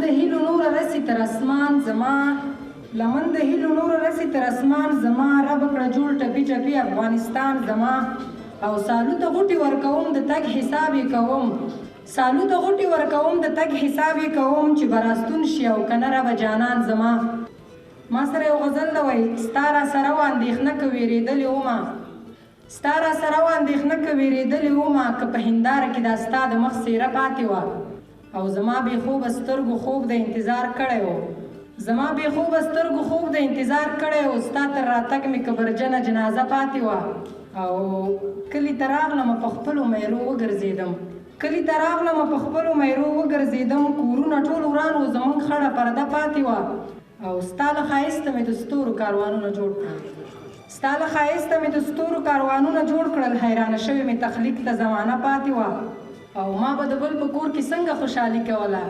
د هیلو نور رسی تر اسمان زما لمن د هیلو نور رسی تر اسمان زما رب کړه جوړ ټپي ټپي افغانستان زما او سالو ته غوټي ورکوم د تګ حساب یې کوم سالو ته غوټي ورکوم د تګ حساب یې کوم چې براستون شي او کنه رب جانان زما ما سره یو غزل وای ستا را سره و اندېښنه که وېرېدلې ومه ستا را سره و اندېښنه که وېرېدلې ومه که په هنداره کې دا ستا د مخ څېره پاتې وه او زما بې خوبه سترګو خوب د انتظار کړی و زما بې خوبه سترګو خوب د انتظار کړی و ستا تر راتګ مې کبرجنه جنازه پاتې وه او کلي ته راغلمه په خپلو میرو وګرځېدم کلي ته راغلمه په خپلو میرو وګرځېدم کورونه ټول وران و زموږ خړه پرده پاتې وه او ستا له ښایسته مې د ستورو کاروانونه جوړ کړل ستا له ښایسته مې د ستورو کاروانونه جوړ کړل حیرانه شوې مې تخلیق ته زمانه پاتې وه او ما به د بل په کور کې څنګه خوشحالي کوله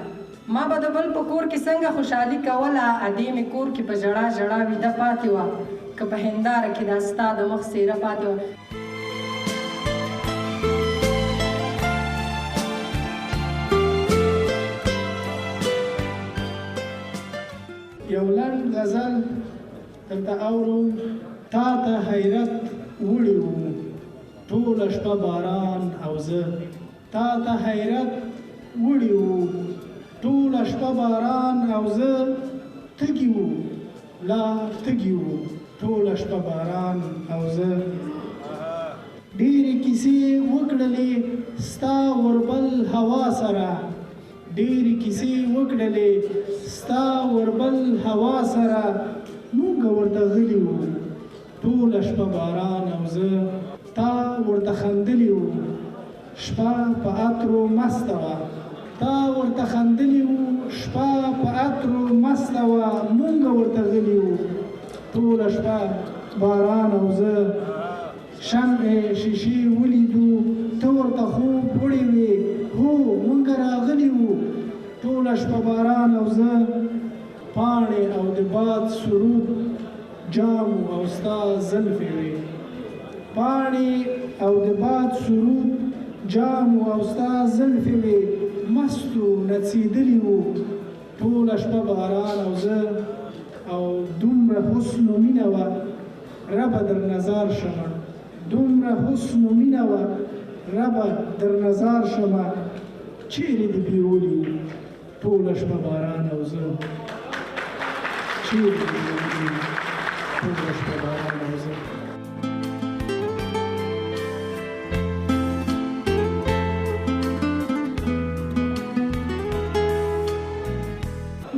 ما به د بل په کور کې څنګه خوشحالي کوله ادې مې کور کې په ژړا ژړا ویده پاتې وه که په هنداره کې دا ستا د مخ څېره پاتې وه یو لنډ غزل درته اورم تا ته حیرت وړي وو ټوله شپه باران او زه تا ته حیرت وړي وو ټوله شپه باران او زه تږي وو لا تږي وو ټوله شپه باران او زه ډېرې کیسې وکړلې ستا وربل هوا سره ډېرې کیسې وکړلې ستا وربل هوا سره موږ ورته غلي وو ټوله شپه باران او زه تا ورته خندلي وو شپه په عطرو مسته وه تا ورته خندلي وو شپه په عطرو مسته وه موږ ورته غلي وو ټوله شپه باران او زه شمعې شیشې ولیدو ته ورته خوب وړې وې هو موږ راغلي وو ټوله شپه باران او زه پاڼې او د باد سرود جام او ستا زلفې وې پاڼې او د باد سرود جام او ستا زلفې وې مستو نڅېدلي وو ټوله شپه باران او زه او دومره حسن و مینه وه ربه در نظر شمه دومره حسن و مینه وه ربه در نظر شمه چیرې دې بیولي وو ټوله شپه باران او زه چیرې دې بیولي وو ټوله شپه باران او زه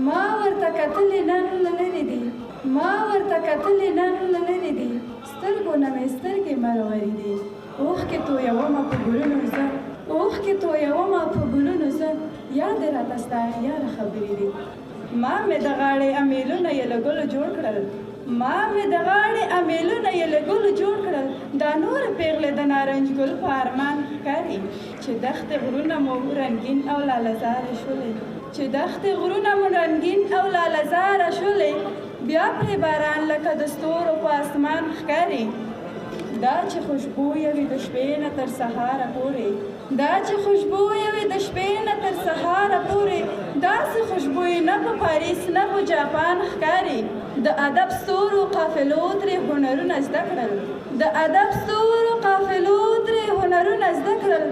ما ورته کتلې نن له لرې دي ما ورته کتلې نن له لرې دي سترګو نه مې سترګې مرورې دي اوښکې تویومه په ګلونو زه اوښکې تویومه په ګلونو زه یاد یې راته ستا یاره خبرې دي ما مې د غاړې امیلونه یې له ګلو جوړ کړل ما مې د غاړې امیلونه یې له ګلو جوړ کړل دا نورې پیغلې د نارنج ګل په ارمان ښکاري چې دښتې غرونه مو رنګین او لالهزاره شولې چې دښتې غرونه مو رنګین او لالهزاره شولې بیا پرې باران لکه د ستورو په اسمان ښکاري دا چې خوشبویه وي د شپې نه تر سهاره پورې دا چې خوشبویه وي د شپې نه تر سهاره پورې داسې خوشبویي نه په پاریس نه په جاپان ښکاري د ادب ستورو قافلو ترې هنرونه زده کړل د ادب ستورو قافلو ترې هنرونه زده کړل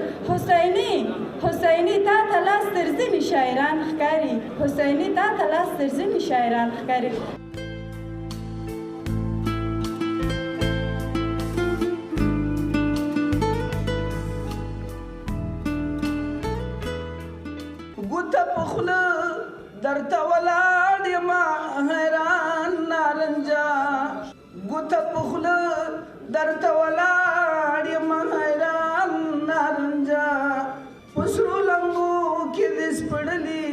حسیني تا ته لاس تر ځینې شاعران ښکاري حسیني تا ته لاس تر ځینې شاعران ښکاري ګوته په خوله درته ولاړ یمه حیران نارنجا ګوته په خوله درته ولاړ یمه حیران نارنجا په سرو لمبو کې دې سپړلي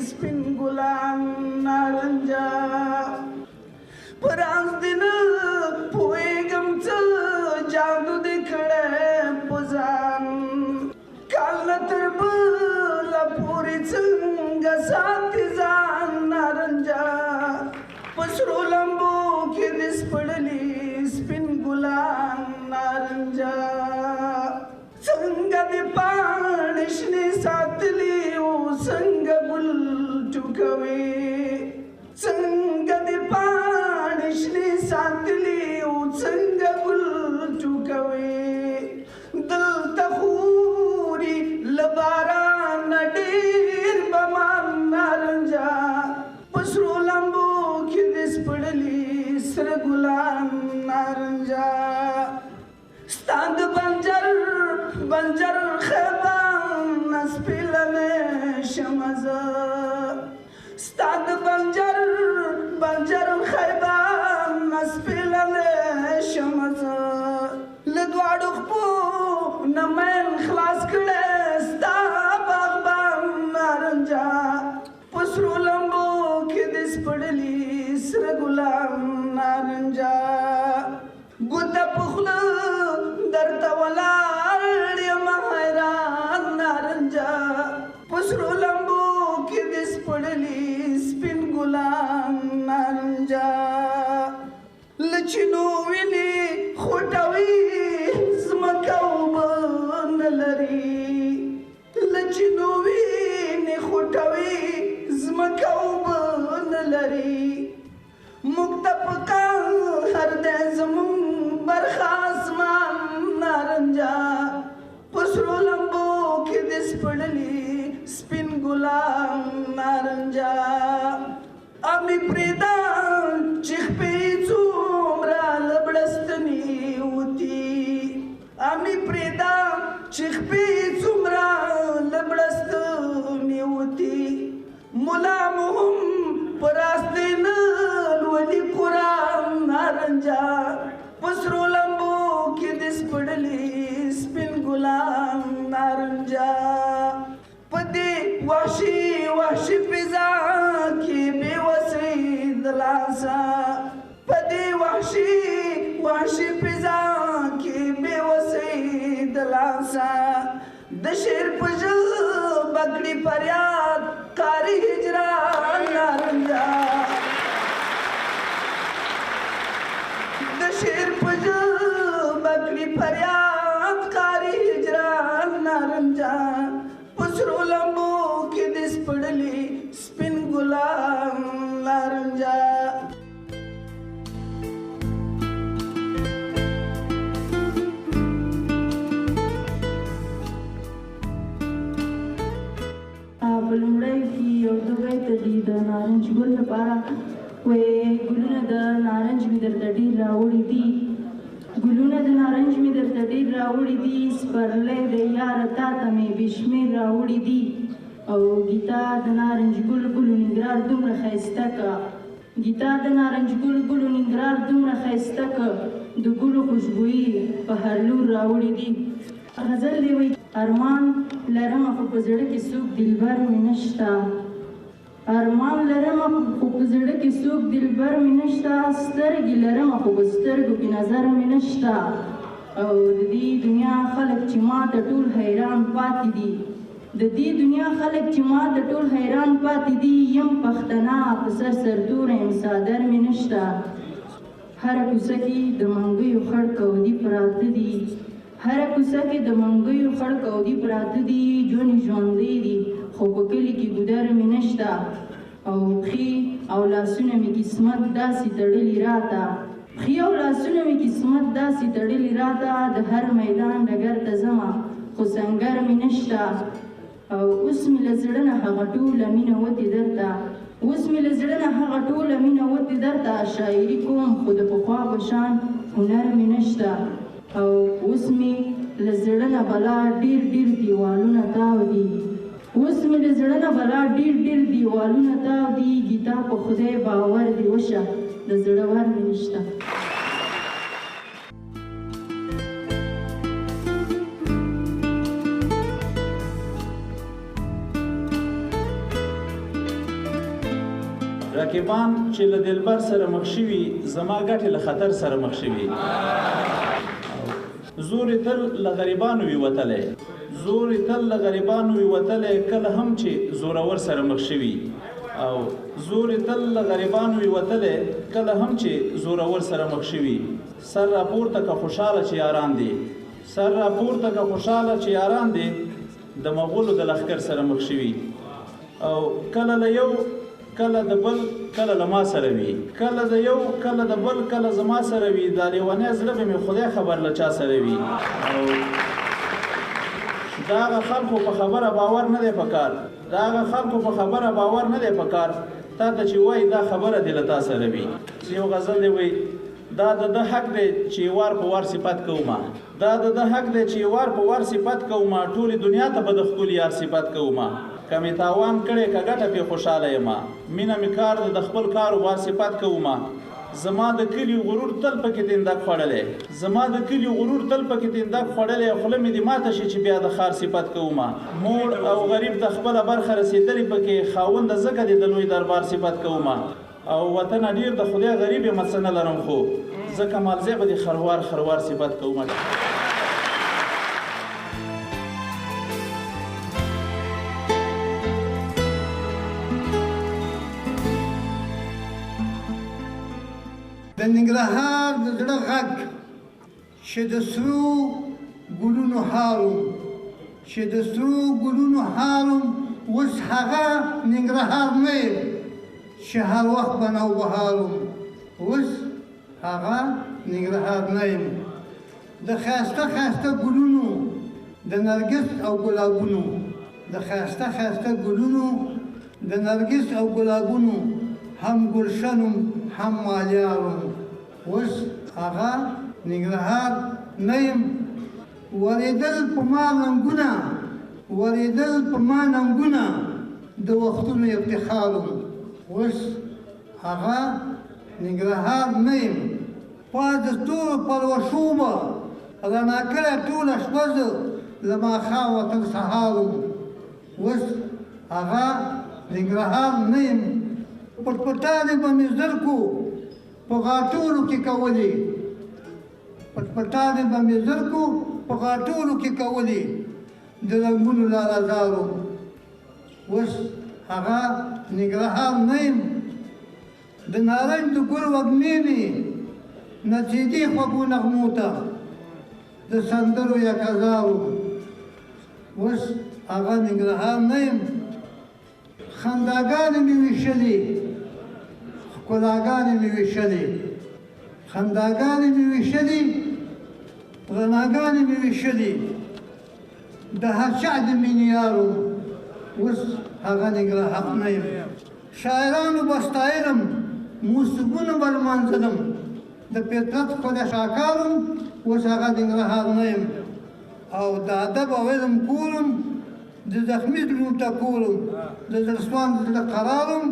سپین ګلان نارنجا په راز دې نه پوهېږم څه جادو دې کړی په ځان کال نه تر بله پورې څنګه ساتي ځان نارنجا په سرو لمبو کې دې سپړلي سپین ګلان نارنجا څنګه دې پاڼې شنې ساتلي او څنګه ګل ټوکوي څنګه ګل ټوکوي دلته خوري له بارانه ډېر بمان نارنجا په سرو لمبو کې دې سپړلي سره ګلان نارنجا ستا د بنجر خیبان سپېلنې شمه زه ستا د بنجر خیبان سپېلنې شمه زه له دواړو خپو نه مین خلاص کړی ستا باغبان نارنجا په سرو لمبو کې دې سپړلي سره ګلان نارنجا ګوته په خوله درته ولاړ یم حیران نارنجا په سرو لمبو کې دې سپړلي سپین ګلان نارنجا له چینو وینې خوټوي ځمکه اوبه نه لري له چینو وینې خوټوي ځمکه اوبه نه لري موږ ته پکار دی زموږ برخه اسمان نارنجا په سرو لمبو کې دې سپړلي سپین ګلان نارنجا امي پرېږده چې خپې څومره له بړستنې وتي امي پرېږده چې خپې څومره له بړستنې وتي ملا مو هم په راستې نه لولي قرآن نارنجا په سرو لمبو کې دې سپړلي سپین ګلان نارنجا په دې وحشي فضا کې بې وسۍ د لاسه په دې وحشي فضا کې بې وسۍ د لاسه د شعر په ژبه کړي فریاد کاري هجران نارنجا د شعر په ژبه کړي فریاد کاري هجران نارنجا په سرو لمبو کې دې سپړلي سپین ګلان نارنجا په لومړی کې یو دوه بیته دي د نارنج ګل لپاره وایي ګلونه د نارنج مې درته ډېر راوړي دي ګلونه د نارنج مې درته ډېر راوړي دي سپرلی د یاره تا ته مې بې شمېر راوړي دي او ګیتا د نارنج ګل ګلو ننګرهار دومره ښایسته که ګیتا د نارنج ګل ګلو ننګرهار دومره ښایسته که د ګلو خوشبويي په هر لور راوړي دي غزل دی وایي ارمان لرمه خو په زړه کې څوک دلبر مې نشته ارمان لرمه خو په زړه کې څوک دلبر مې نشته سترګې لرمه خو په سترګو کې نظر مې نشته او د دې دنیا خلک چې ما ته ټول حیران پاتې دي د دې دنیا خلک چې ما ته ټول حیران پاتې دي یم پښتنه په سر سرتوره یم څادر مې نشته هره کوڅه کې د منګیو خړ کودي پراته دي هره کوڅه کې د منګیو خړ کودي پراته دي ژوند ژوندی دي خو په کلي کې ګودر مې نشته او پښې او لاسونه مې قسمت داسې تړلي راته پښې او لاسونه مې قسمت داسې تړلي راته د هر میدان ډګر ته ځمه خو سنګر مې نشته او اوس مې له زړه نه هغه ټوله مینه وتې درته اوس مې له زړه نه هغه ټوله مینه وتې درته شاعري کوم خو د پخوا په شان هنر مې نشته او اوس مې له زړه نه بلا ډېر ډېر دیوالونه تاو دي اوس مې له زړه نه بلا ډېر ډېر دیوالونه تاو دي ګیتا په خدای باور دې وشه د زړه ور مې نشته رقیبان چې له دلبر سره مخ شوي زما ګټې له خطر سره مخ شوي زور یې تل له غریبانو وي وتلی زور یې تل له غریبانو وي وتلی کله هم چې زورور سره مخ شوي او زور یې تل له غریبانو وي وتلی کله هم چې زورور سره مخ شوي سر راپورته که خوشحاله چې یاران دي سر راپورته که خوشحاله چې یاران دي د مغولو د لښکر سره مخ شوي او کله له یو کله د بل کله له ما سره وي، کله د یو کله د بل کله زما سره وي، دا لیونی زړه به مې خدای خبر له چا سره وي. او د هغه خلکو په خبره باور نه دی پکار، د هغه خلکو په خبره باور نه دی پکار تا ته چې وایي دا خبره دې له تا سره وي. یو غزل دی وایي دا د حق دی چې وار په وار صفت کوما، دا د حق دی چې وار په وار صفت کوما، ټولې دنیا ته به د ښکلي یار صفت کوما. که مې تاوان کړی که ګټه پې خوشحاله یمه، مینه مې کار د خپل کاروبار صفت کوما. زما د کلي غرور تل پکې تندک خوړلی، زما د کلي غرور تل پکې تندک خوړلی، خوله مې دې ماته شي چې بیا د خار صفت کوما. موړ او غریب د خپله برخه رسېدلې پکې، خاونده ځکه دې د لوی دربار صفت کوما. او وطنه ډېر د خدای غریب یم څه نه لرم، خو ځکه مالزی به دې خروار خروار صفت کوما. د ننګرهار د زړه غږ چې د سرو ګلونو هاروم، چې د سرو ګلونو هاروم، اوس هغه ننګرهار نه یم چې هر وخت به نوبهاروم، اوس هغه ننګرهار نه یم. د ښایسته ښایسته ګلونو د نرګس او ګلابونو، د ښایسته ښایسته ګلونو د نرګس او ګلابونو، هم ګلشنم هم مالیارم، اوس هغه ننګرهار نه یم. ورېدل په ما ننګونه، ورېدل په ما ننګونه، د وختونو افتخارم، اوس هغه ننګرهار نه یم. پاس د ستورو پلوشو به رڼا کړې ټوله شپه زه له ماښامه تر سهارم، اوس هغه ننګرهار نه یم. پټپټانې به مې زرکو په غاټولو کې کولې، پټپټانې به مې زرکو په غاټولو کې کولې، د رنګونو لالهزارو، اوس هغه ننګرهار نه یم. د نارنج د ګل وږمې مې نڅېدې خوږو نغمو ته، د سندرو یکهزارو، اوس هغه ننګرهار نه یم. خنداګانې مې ویشلې، ښکلاګانې مې ویشلې، خنداګانې مې ویشلې، رڼاګانې مې ویشلې، د هر چا د مینې یارو، اوس هغه ننګرهار نه یم. شاعرانو به ستایلم، موسیقونه به لمانځلم، د فطرت ښکلی شاکارم، اوس هغه ننګرهار نه یم. او د ادب او علم کورم، د زخمي زړونو ټکورم، د زړسوان د زړه قرارم،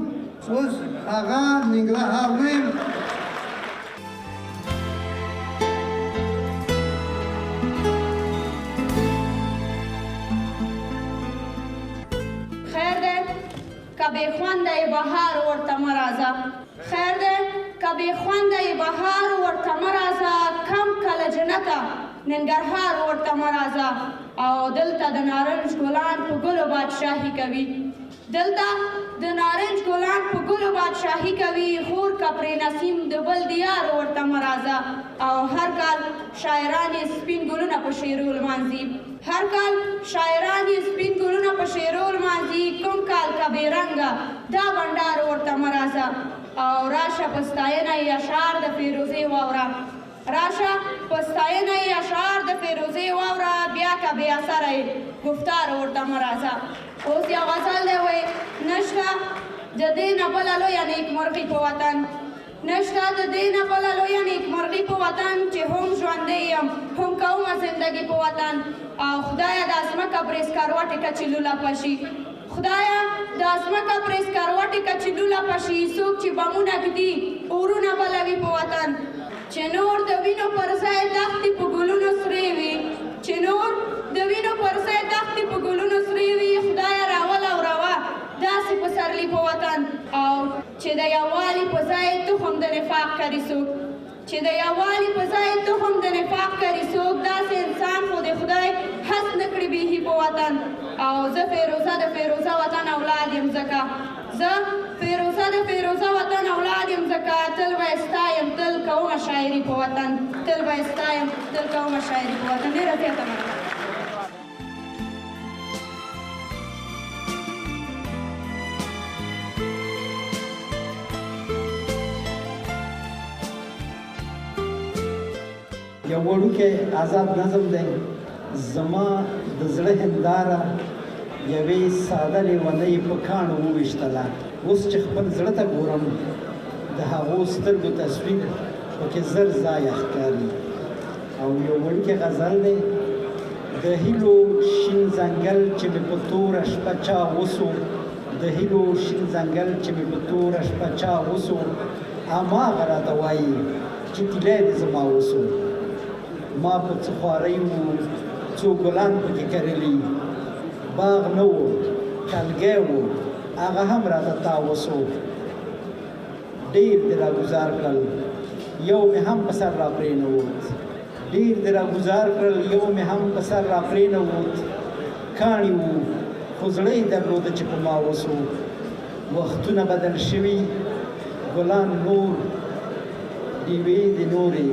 اوس هغه ننګرهار نه یم. خیر دی که بې خونده یې بهار ورته مه راځه، خیر دی که بې خونده یې بهار ورته مه راځه، کم کله جنته ننګرهار ورته مه راځه. او دلته د نارنج ګلان په ګلو بادشاهي کوي، دلته د نارنج ګلان په ګلو بادشاهي کوي، خور که پرې نسیم د بل دیار ورته مه راځه. او هر کال شاعران یې سپین ګلونه په شعرو لمانځي، هر کال شاعران یې سپین ګلونه په شعرو لمانځي، کوم کال که بې رنګه دا بنډار ورته مه راځه. او راشه په ستاینه یې اشعار د فیروزې واوره، راشه په ستاینه یې اشعار د فیروزې واوره، بیا که بې اثره یې گفتار ورته مه راځه. اوس یو غزل دی وایي نشته د دې نه بله لویه نیکمرغي په وطن، نشته د دې نه بله لویه نیکمرغي په وطن، چې هم ژوندی یم هم کومه زندګي په وطن. او خدایه دا ځمکه پرې سکروټې که چې لوله شي، خدایه دا ځمکه پرې سکروټې که چې لوله شي، څوک چې بمونه ږدي اورونه بلوي په وطن. چې نور د وینو پر ځای دښتې په ګلونو سرې وي، چې نور د وینو پر ځای دښتې په ګلونو سرې وي، خدایه راول او روه داسې پسرلي په وطن. او چې د یووالي په ځای تخم د نفاق کري څوک، چې د یووالي په ځای تخم د نفاق کري څوک، داسې انسان خو د خدای هڅ نه کړي بیخي په وطن. او زه فیروزه د فیروزه وطن اولاد یم، ځکه زه فیروزه د فیروزه وطن اولاد یم، ځکه تل به یې ستایم تل کومه شاعري په وطن، تل به یې ستایم تل کومه شاعري په وطن. ډېره زیاته مننه. یو وړوکی آزاد نظم دی زما د زړه هنداره یوې ساده لیونۍ په کاڼو وویشتله اوس چې خپل زړه ته ګورم د هغو سترګو تصویر پکې زر ځایه ښکاري او یو وړوکی غزل دی د هیلو شین ځنګل چې مې په توره شپه چا وسو د هیلو شین ځنګل چې مې په توره شپه چا وسو هماغه راته وایي چې طلۍ دې زما وسو ما په څه خوارۍ وو څو ګلان پکې کرلي باغ نه و کلګی و هغه هم راته تاوسو ډېر دې راګزار کړل یو مې هم په سر راپرېنوت ډېر دې راګزار کړل یو مې هم په سر راپرېنوت کاڼي وو خو زړه یې درلوده چې په ما وسو وختونه بدل شوي ګلان نور ډیوې دې نورې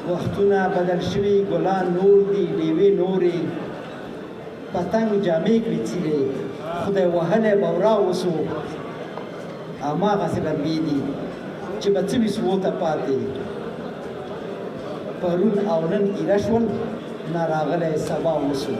وختونه بدل شوي ګلان نور دي ډیوې نورې پتنګ جامې کړي څیرې خدای وهلی به وراوسو هماغسې لرګې دي چې به څه وي سوو ته پاتې پرون او نن ایره شول نه راغلی سبا وسو